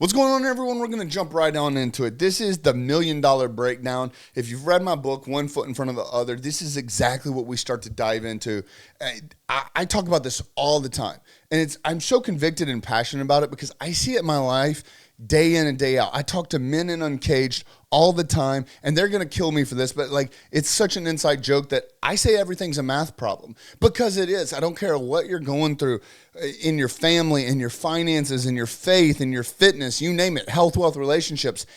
What's going on, everyone? We're going to jump right on into it. This is the $1 Million Breakdown. If you've read my book, One Foot in Front of the Other, this is exactly what we start to dive into. I talk about this all the time, and I'm so convicted and passionate about it because I see it in my life day in and day out. I talk to men in Uncaged all the time, and they're going to kill me for this, but it's such an inside joke that I say everything's a math problem because it is. I don't care what you're going through in your family, in your finances, in your faith, in your fitness, you name it, health, wealth, relationships.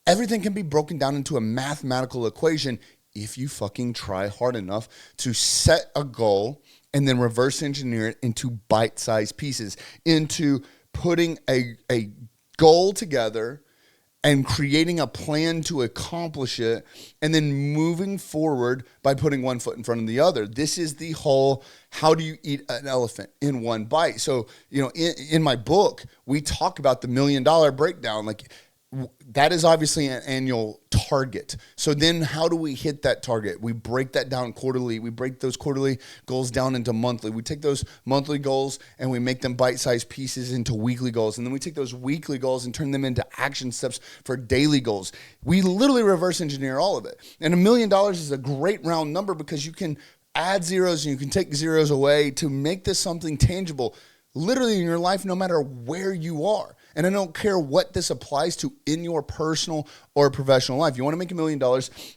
Everything can be broken down into a mathematical equation if you fucking try hard enough to set a goal and then reverse engineer it into bite-sized pieces, into putting a goal together and creating a plan to accomplish it, and then moving forward by putting one foot in front of the other. This is the whole, how do you eat an elephant in one bite? So, in my book, we talk about the $1 Million Breakdown. That is obviously an annual target. So then how do we hit that target? We break that down quarterly. We break those quarterly goals down into monthly. We take those monthly goals and we make them bite-sized pieces into weekly goals. And then we take those weekly goals and turn them into action steps for daily goals. We literally reverse engineer all of it. And $1 million is a great round number because you can add zeros and you can take zeros away to make this something tangible literally in your life, no matter where you are. And I don't care what this applies to in your personal or professional life. You want to make $1 million,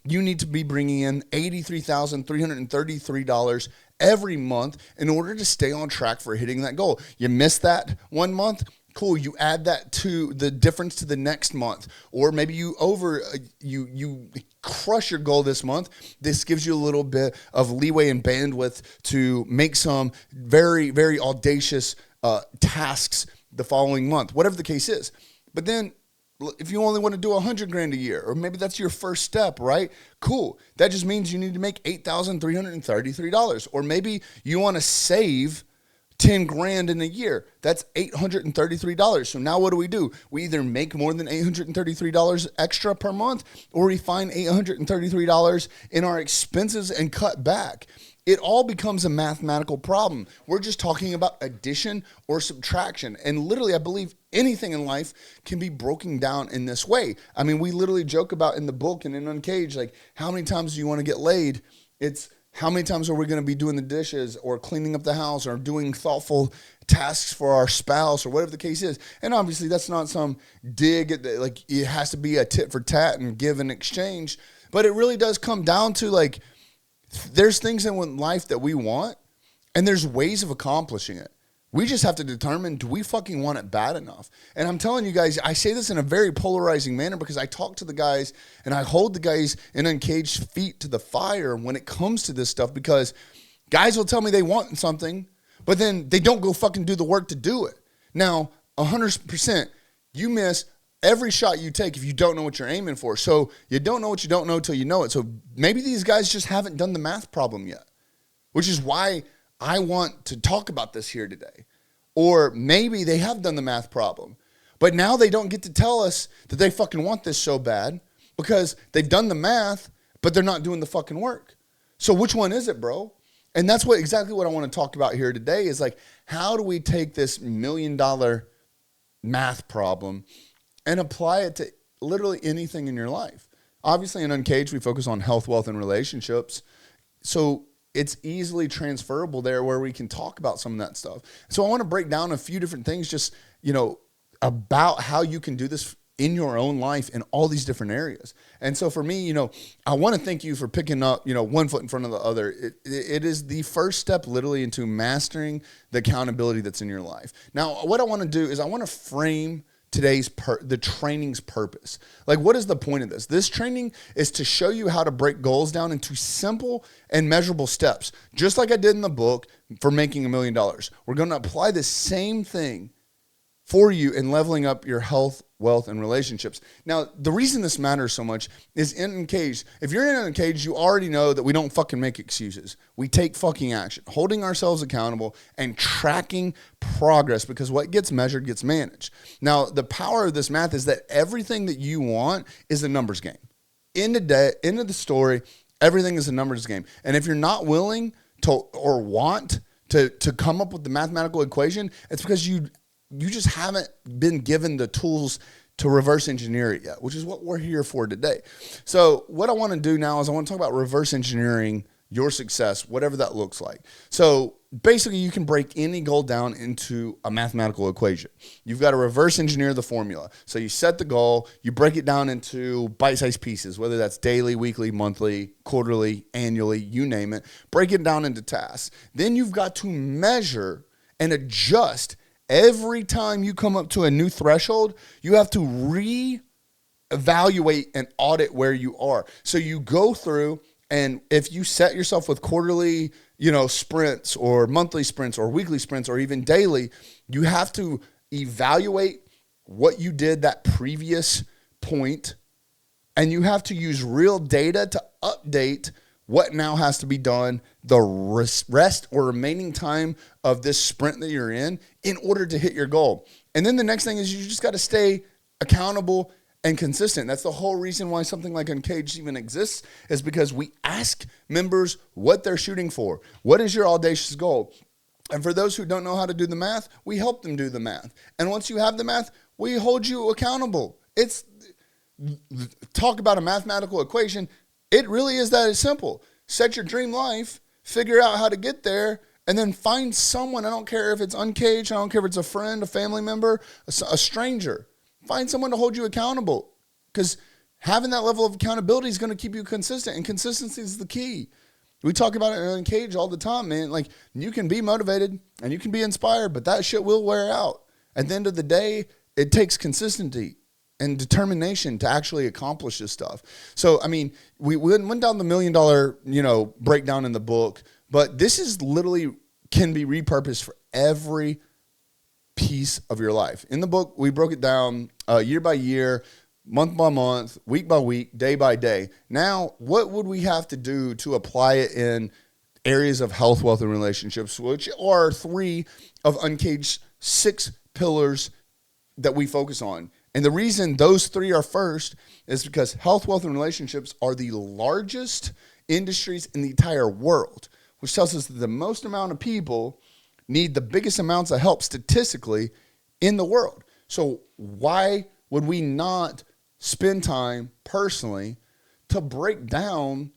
you need to be bringing in $83,333 every month in order to stay on track for hitting that goal. You miss that one month, cool. You add that to the difference to the next month, or maybe you crush your goal this month. This gives you a little bit of leeway and bandwidth to make some very, very audacious tasks the following month, whatever the case is. But then if you only want to do $100,000 a year, or maybe that's your first step, right? Cool. That just means you need to make $8,333. Or maybe you want to save $10,000 in a year. That's $833. So now what do? We either make more than $833 extra per month, or we find $833 in our expenses and cut back. It all becomes a mathematical problem. We're just talking about addition or subtraction. And literally, I believe anything in life can be broken down in this way. I mean, we literally joke about in the book and in Uncaged, how many times do you want to get laid? It's how many times are we going to be doing the dishes or cleaning up the house or doing thoughtful tasks for our spouse or whatever the case is. And obviously, that's not some dig at it has to be a tit for tat and give and exchange. But it really does come down to there's things in life that we want, and there's ways of accomplishing it. We just have to determine, do we fucking want it bad enough? And I'm telling you guys, I say this in a very polarizing manner because I talk to the guys and I hold the guys in Uncaged feet to the fire when it comes to this stuff, because guys will tell me they want something, but then they don't go fucking do the work to do it. Now, 100%, you miss every shot you take if you don't know what you're aiming for. So you don't know what you don't know till you know it. So maybe these guys just haven't done the math problem yet, which is why I want to talk about this here today. Or maybe they have done the math problem, but now they don't get to tell us that they fucking want this so bad because they've done the math, but they're not doing the fucking work. So which one is it, bro? And that's exactly what I want to talk about here today is how do we take this $1 million math problem and apply it to literally anything in your life? Obviously, in Uncaged, we focus on health, wealth, and relationships. So it's easily transferable there where we can talk about some of that stuff. So I want to break down a few different things just, about how you can do this in your own life in all these different areas. And so for me, I want to thank you for picking up, one foot in front of the other. It is the first step literally into mastering the accountability that's in your life. Now, what I want to do is I want to frame the training's purpose. What is the point of this? This training is to show you how to break goals down into simple and measurable steps, just like I did in the book for making $1 million. We're going to apply the same thing for you in leveling up your health, wealth, and relationships. Now, the reason this matters so much is in Uncaged. If you're in Uncaged, you already know that we don't fucking make excuses. We take fucking action, holding ourselves accountable and tracking progress, because what gets measured gets managed. Now, the power of this math is that everything that you want is a numbers game. End of the story, everything is a numbers game. And if you're not willing to or want to come up with the mathematical equation, it's because you you just haven't been given the tools to reverse engineer it yet, which is what we're here for today. So what I want to do now is I want to talk about reverse engineering your success, whatever that looks like. So basically, you can break any goal down into a mathematical equation. You've got to reverse engineer the formula. So you set the goal, you break it down into bite-sized pieces, whether that's daily, weekly, monthly, quarterly, annually, you name it. Break it down into tasks. Then you've got to measure and adjust every time you come up to a new threshold. You have to reevaluate and audit where you are. So you go through, and if you set yourself with quarterly, sprints or monthly sprints or weekly sprints or even daily, you have to evaluate what you did that previous point, and you have to use real data to update what now has to be done the rest or remaining time of this sprint that you're in order to hit your goal. And then the next thing is you just got to stay accountable and consistent. That's the whole reason why something like Uncaged even exists, is because we ask members what they're shooting for. What is your audacious goal? And for those who don't know how to do the math, we help them do the math. And once you have the math, we hold you accountable. Talk about a mathematical equation. It really is that simple. Set your dream life, figure out how to get there, and then find someone. I don't care if it's Uncaged. I don't care if it's a friend, a family member, a stranger. Find someone to hold you accountable, because having that level of accountability is going to keep you consistent, and consistency is the key. We talk about it in Uncaged all the time, man. Like, you can be motivated and you can be inspired, but that shit will wear out. At the end of the day, it takes consistency and determination to actually accomplish this stuff. So, I mean, we went down the $1 million, breakdown in the book, but this is literally can be repurposed for every piece of your life. In the book, we broke it down year by year, month by month, week by week, day by day. Now, what would we have to do to apply it in areas of health, wealth, and relationships, which are 3 of Uncaged's 6 pillars that we focus on? And the reason those 3 are first is because health, wealth, and relationships are the largest industries in the entire world, which tells us that the most amount of people need the biggest amounts of help statistically in the world. So why would we not spend time personally to break down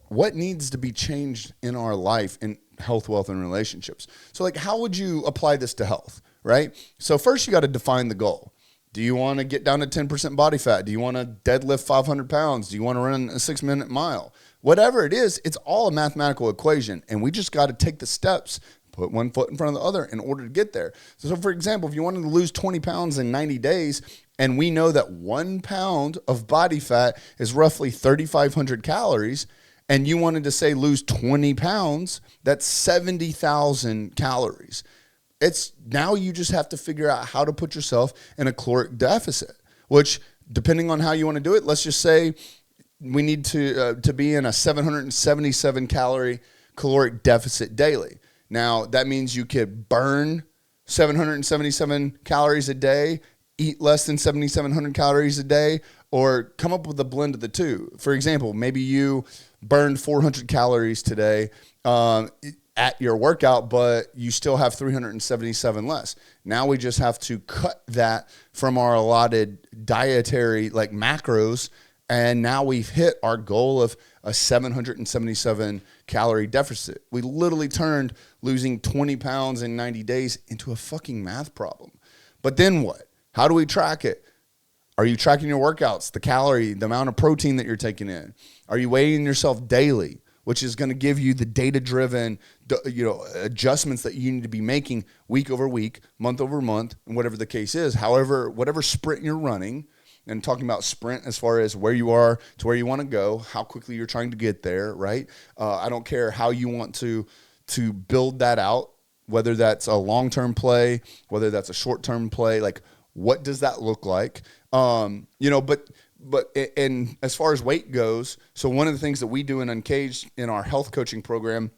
what needs to be changed in our life in health, wealth, and relationships? So, like, how would you apply this to health, right? So first you got to define the goal. Do you want to get down to 10% body fat? Do you want to deadlift 500 pounds? Do you want to run a 6-minute mile? Whatever it is, it's all a mathematical equation, and we just got to take the steps, put one foot in front of the other in order to get there. So for example, if you wanted to lose 20 pounds in 90 days, and we know that 1 pound of body fat is roughly 3,500 calories, and you wanted to say lose 20 pounds, that's 70,000 calories. It's now you just have to figure out how to put yourself in a caloric deficit, which, depending on how you want to do it, let's just say we need to be in a 777 calorie caloric deficit daily. Now, that means you could burn 777 calories a day, eat less than 7,700 calories a day, or come up with a blend of the two. For example, maybe you burned 400 calories today at your workout, but you still have 377 less. Now we just have to cut that from our allotted dietary macros, and now we've hit our goal of a 777 calorie deficit. We literally turned losing 20 pounds in 90 days into a fucking math problem. But then what? How do we track it? Are you tracking your workouts, the calorie, the amount of protein that you're taking in? Are you weighing yourself daily, which is going to give you the data-driven, adjustments that you need to be making week over week, month over month, and whatever the case is. However, whatever sprint you're running, and talking about sprint as far as where you are to where you want to go, how quickly you're trying to get there, right? I don't care how you want to build that out, whether that's a long-term play, whether that's a short-term play, what does that look like? But as far as weight goes, so one of the things that we do in Uncaged in our health coaching program,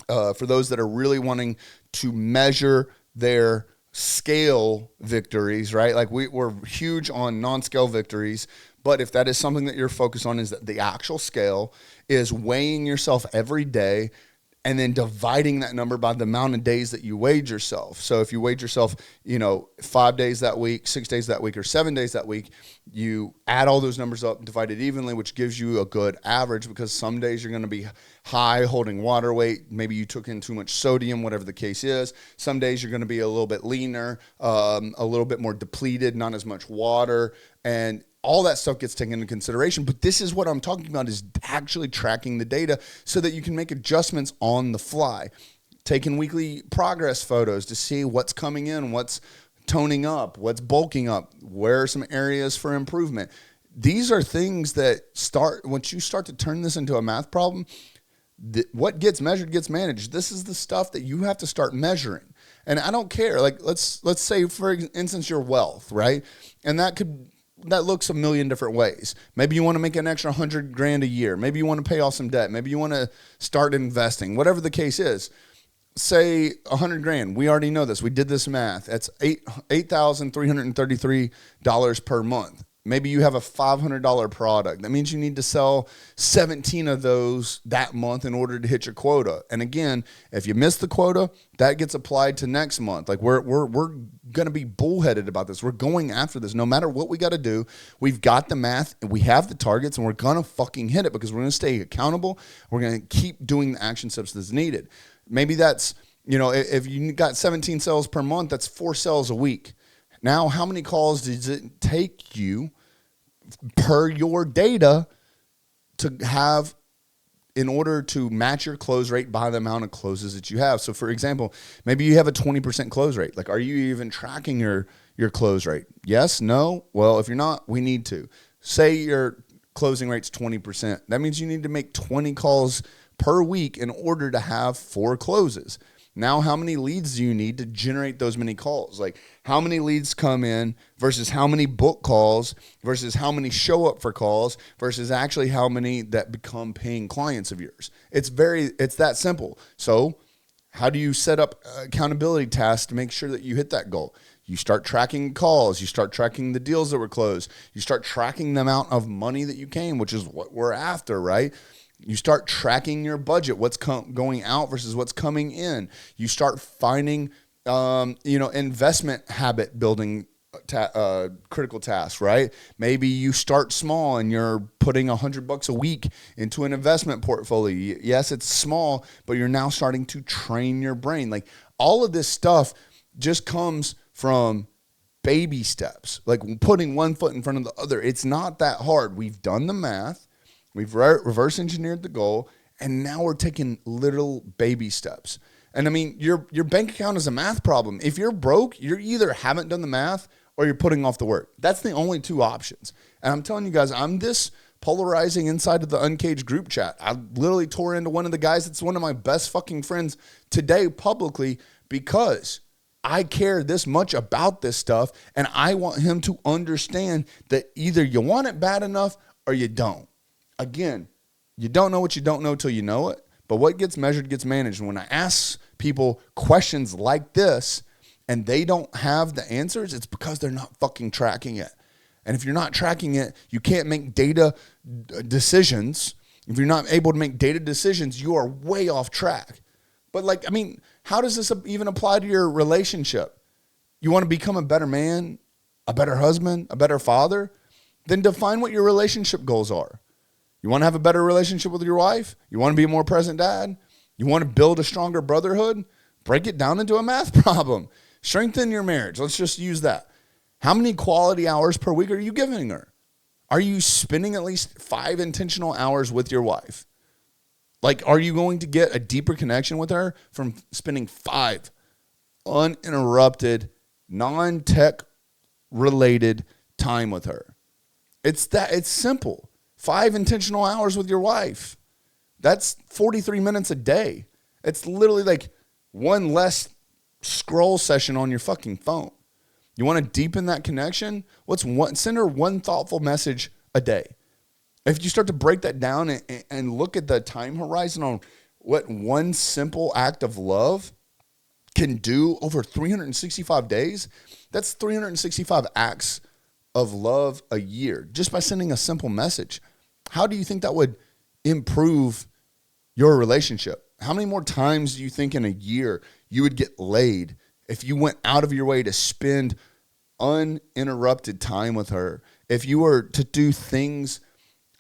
for those that are really wanting to measure their scale victories, right? We're huge on non-scale victories, but if that is something that you're focused on, is that the actual scale is weighing yourself every day and then dividing that number by the amount of days that you weighed yourself. So if you weighed yourself, 5 days that week, 6 days that week, or 7 days that week, you add all those numbers up, divide it evenly, which gives you a good average, because some days you're going to be high holding water weight. Maybe you took in too much sodium, whatever the case is. Some days you're going to be a little bit leaner, a little bit more depleted, not as much water, and all that stuff gets taken into consideration. But this is what I'm talking about, is actually tracking the data so that you can make adjustments on the fly. Taking weekly progress photos to see what's coming in, what's toning up, what's bulking up, where are some areas for improvement. These are things that once you start to turn this into a math problem, what gets measured gets managed. This is the stuff that you have to start measuring. And I don't care. Like, let's say, for instance, your wealth, right? And that looks a million different ways. Maybe you want to make an extra $100,000 a year. Maybe you want to pay off some debt. Maybe you want to start investing. Whatever the case is, say $100,000. We already know this. We did this math. That's $8,333 per month. Maybe you have a $500 product. That means you need to sell 17 of those that month in order to hit your quota. And again, if you miss the quota, that gets applied to next month. Like, we're going to be bullheaded about this. We're going after this. No matter what we got to do, we've got the math and we have the targets, and we're going to fucking hit it, because we're going to stay accountable. We're going to keep doing the action steps that's needed. Maybe that's, if you got 17 sales per month, that's 4 sales a week. Now, how many calls does it take you per your data to have in order to match your close rate by the amount of closes that you have? So, for example, maybe you have a 20% close rate. Like, are you even tracking your close rate? Yes? No? Well, if you're not, we need to. Say your closing rate's 20%. That means you need to make 20 calls per week in order to have 4 closes. Now, how many leads do you need to generate those many calls? Like, how many leads come in versus how many book calls versus how many show up for calls versus actually how many that become paying clients of yours? It's that simple. So how do you set up accountability tasks to make sure that you hit that goal? You start tracking calls. You start tracking the deals that were closed. You start tracking the amount of money that you came, which is what we're after, right? You start tracking your budget, what's going out versus what's coming in. You start finding, investment habit building critical tasks, right? Maybe you start small and you're putting $100 a week into an investment portfolio. Yes, it's small, but you're now starting to train your brain. Like, all of this stuff just comes from baby steps, like putting one foot in front of the other. It's not that hard. We've done the math. We've reverse engineered the goal, and now we're taking little baby steps. And I mean, your bank account is a math problem. If you're broke, you either haven't done the math or you're putting off the work. That's the only 2 options. And I'm telling you guys, I'm this polarizing inside of the Uncaged group chat. I literally tore into one of the guys that's one of my best fucking friends today publicly, because I care this much about this stuff, and I want him to understand that either you want it bad enough or you don't. Again, you don't know what you don't know till you know it, but what gets measured gets managed. And when I ask people questions like this and they don't have the answers, it's because they're not fucking tracking it. And if you're not tracking it, you can't make data decisions. If you're not able to make data decisions, you are way off track. But how does this even apply to your relationship? You want to become a better man, a better husband, a better father? Then define what your relationship goals are. You want to have a better relationship with your wife? You want to be a more present dad? You want to build a stronger brotherhood? Break it down into a math problem. Strengthen your marriage. Let's just use that. How many quality hours per week are you giving her? Are you spending at least 5 intentional hours with your wife? Like, are you going to get a deeper connection with her from spending 5 uninterrupted, non-tech related time with her? It's simple. 5 intentional hours with your wife. That's 43 minutes a day. It's literally like one less scroll session on your fucking phone. You want to deepen that connection? Send her one thoughtful message a day. If you start to break that down and look at the time horizon on what one simple act of love can do over 365 days, that's 365 acts of love a year just by sending a simple message. How do you think that would improve your relationship? How many more times do you think in a year you would get laid if you went out of your way to spend uninterrupted time with her? If you were to do things,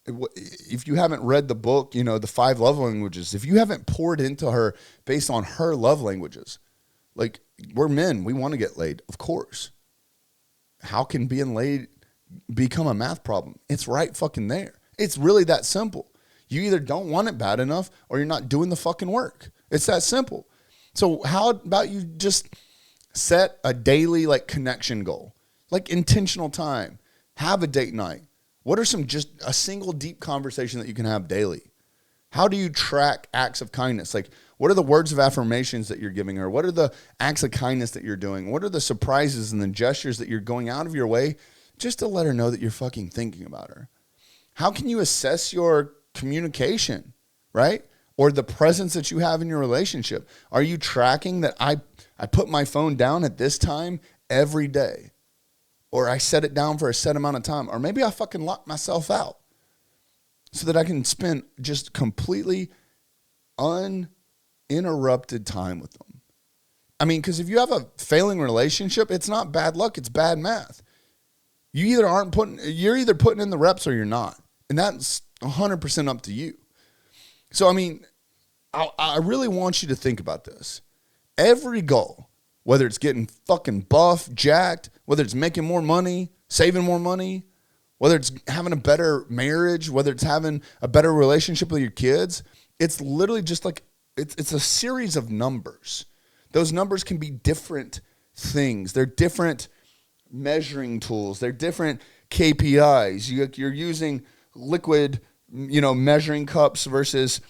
if you haven't read the book, the 5 love languages, if you haven't poured into her based on her love languages, like, we're men, we want to get laid, of course. How can being laid become a math problem? It's right fucking there. It's really that simple. You either don't want it bad enough or you're not doing the fucking work. It's that simple. So how about you just set a daily connection goal, intentional time, have a date night. What are just a single deep conversation that you can have daily? How do you track acts of kindness? What are the words of affirmations that you're giving her? What are the acts of kindness that you're doing? What are the surprises and the gestures that you're going out of your way just to let her know that you're fucking thinking about her? How can you assess your communication, right? Or the presence that you have in your relationship? Are you tracking that I put my phone down at this time every day? Or I set it down for a set amount of time? Or maybe I fucking lock myself out so that I can spend just completely uninterrupted time with them. I mean, because if you have a failing relationship, it's not bad luck, it's bad math. You're either putting in the reps or you're not. And that's 100% up to you. So, I mean, I really want you to think about this. Every goal, whether it's getting fucking buff, jacked, whether it's making more money, saving more money, whether it's having a better marriage, whether it's having a better relationship with your kids, it's literally just it's a series of numbers. Those numbers can be different things. They're different measuring tools. They're different KPIs. You're using liquid, measuring cups versus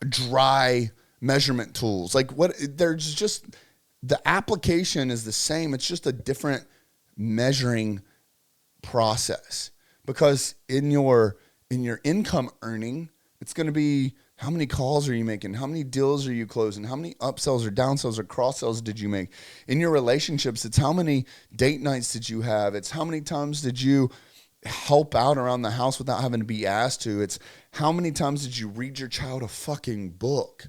dry measurement tools. There's just, the application is the same. It's just a different measuring process, because in your income earning, it's going to be how many calls are you making? How many deals are you closing? How many upsells or downsells or cross sells did you make? In your relationships, it's how many date nights did you have? It's how many times did you help out around the house without having to be asked to? It's how many times did you read your child a fucking book?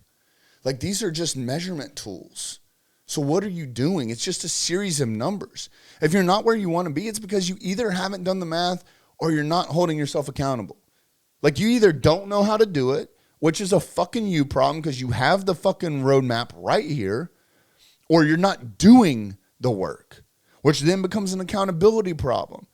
These are just measurement tools. So what are you doing? It's just a series of numbers. If you're not where you want to be, it's because you either haven't done the math or you're not holding yourself accountable. You either don't know how to do it, which is a fucking you problem because you have the fucking roadmap right here, or you're not doing the work, which then becomes an accountability problem.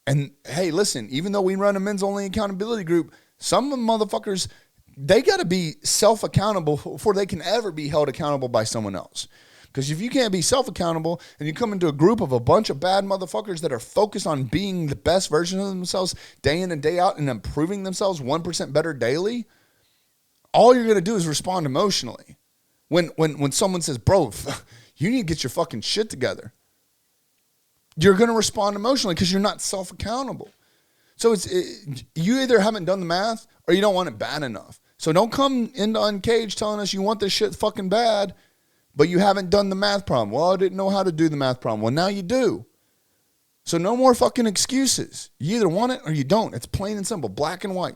And hey, listen, even though we run a men's only accountability group, some of the motherfuckers, they got to be self-accountable before they can ever be held accountable by someone else. Because if you can't be self-accountable and you come into a group of a bunch of bad motherfuckers that are focused on being the best version of themselves day in and day out and improving themselves 1% better daily, all you're going to do is respond emotionally. When someone says, bro, you need to get your fucking shit together, you're going to respond emotionally because you're not self-accountable. So you either haven't done the math or you don't want it bad enough. So don't come into Uncaged telling us you want this shit fucking bad, but you haven't done the math problem. Well, I didn't know how to do the math problem. Well, now you do. So no more fucking excuses. You either want it or you don't. It's plain and simple, black and white.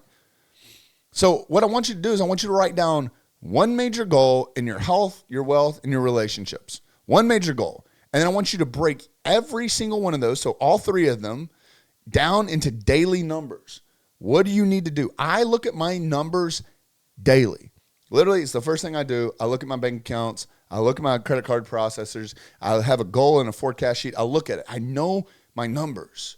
So what I want you to do is I want you to write down one major goal in your health, your wealth, and your relationships. One major goal. And then I want you to break every single one of those, so all 3 of them, down into daily numbers. What do you need to do? I look at my numbers daily. Literally, it's the first thing I do. I look at my bank accounts. I look at my credit card processors. I have a goal and a forecast sheet. I look at it. I know my numbers.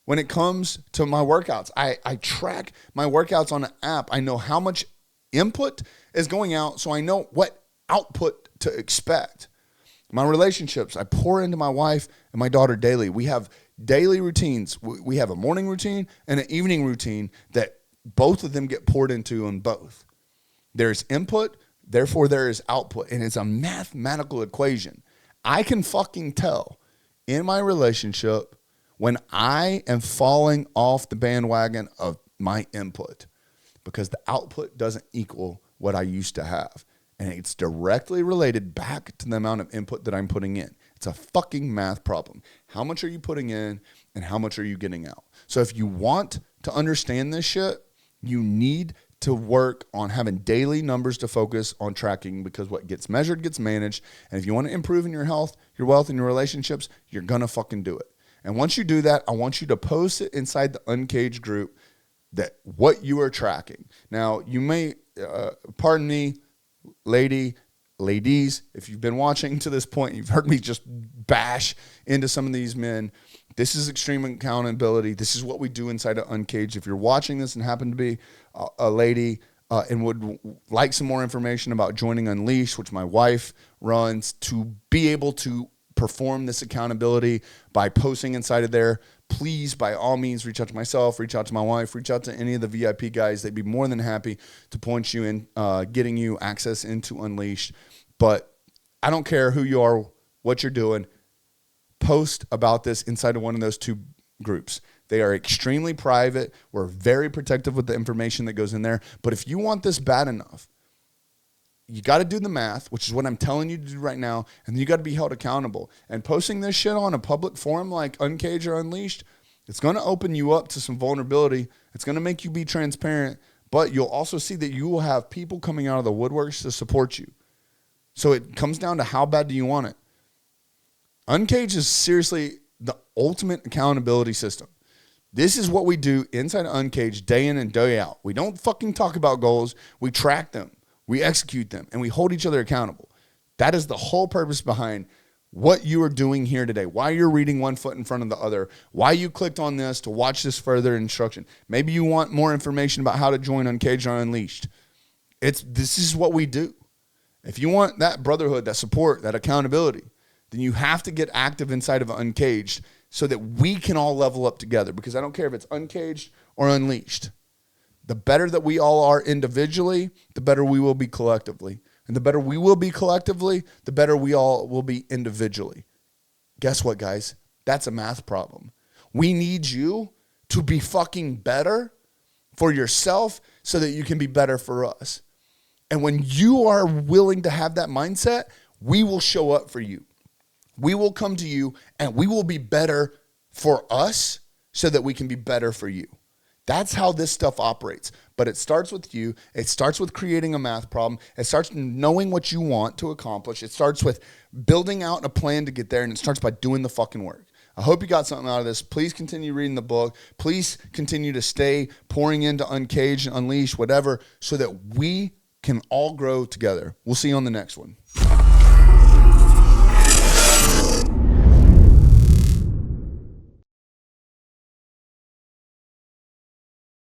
When it comes to my workouts, I track my workouts on an app. I know how much input is going out, so I know what output to expect. My relationships, I pour into my wife and my daughter daily. We have daily routines. We have a morning routine and an evening routine that both of them get poured into on both. There's input, therefore there is output, and it's a mathematical equation. I can fucking tell in my relationship when I am falling off the bandwagon of my input because the output doesn't equal what I used to have. And it's directly related back to the amount of input that I'm putting in. It's a fucking math problem. How much are you putting in and how much are you getting out? So if you want to understand this shit, you need to work on having daily numbers to focus on tracking, because what gets measured gets managed. And if you want to improve in your health, your wealth, and your relationships, you're going to fucking do it. And once you do that, I want you to post it inside the Uncaged group that what you are tracking. Now, you may, pardon me, ladies, if you've been watching to this point, you've heard me just bash into some of these men. This is extreme accountability. This is what we do inside of Uncaged. If you're watching this and happen to be a lady and would like some more information about joining Unleashed, which my wife runs, to be able to perform this accountability by posting inside of there, please, by all means, reach out to myself, reach out to my wife, reach out to any of the VIP guys. They'd be more than happy to point you in, getting you access into Unleashed. But I don't care who you are, what you're doing. Post about this inside of one of those two groups. They are extremely private. We're very protective with the information that goes in there. But if you want this bad enough, you got to do the math, which is what I'm telling you to do right now, and then you got to be held accountable. And posting this shit on a public forum like Uncaged or Unleashed, it's going to open you up to some vulnerability. It's going to make you be transparent, but you'll also see that you will have people coming out of the woodworks to support you. So it comes down to how bad do you want it. Uncaged is seriously the ultimate accountability system. This is what we do inside of Uncaged day in and day out. We don't fucking talk about goals. We track them. We execute them, and we hold each other accountable. That is the whole purpose behind what you are doing here today, why you're reading one foot in front of the other, why you clicked on this to watch this further instruction. Maybe you want more information about how to join Uncaged or Unleashed. This is what we do. If you want that brotherhood, that support, that accountability, then you have to get active inside of Uncaged so that we can all level up together, because I don't care if it's Uncaged or Unleashed. The better that we all are individually, the better we will be collectively. And the better we will be collectively, the better we all will be individually. Guess what, guys? That's a math problem. We need you to be fucking better for yourself so that you can be better for us. And when you are willing to have that mindset, we will show up for you. We will come to you and we will be better for us so that we can be better for you. That's how this stuff operates. But it starts with you. It starts with creating a math problem. It starts knowing what you want to accomplish. It starts with building out a plan to get there, and it starts by doing the fucking work. I hope you got something out of this. Please continue reading the book. Please continue to stay pouring into Uncaged, Unleashed, whatever, so that we can all grow together. We'll see you on the next one.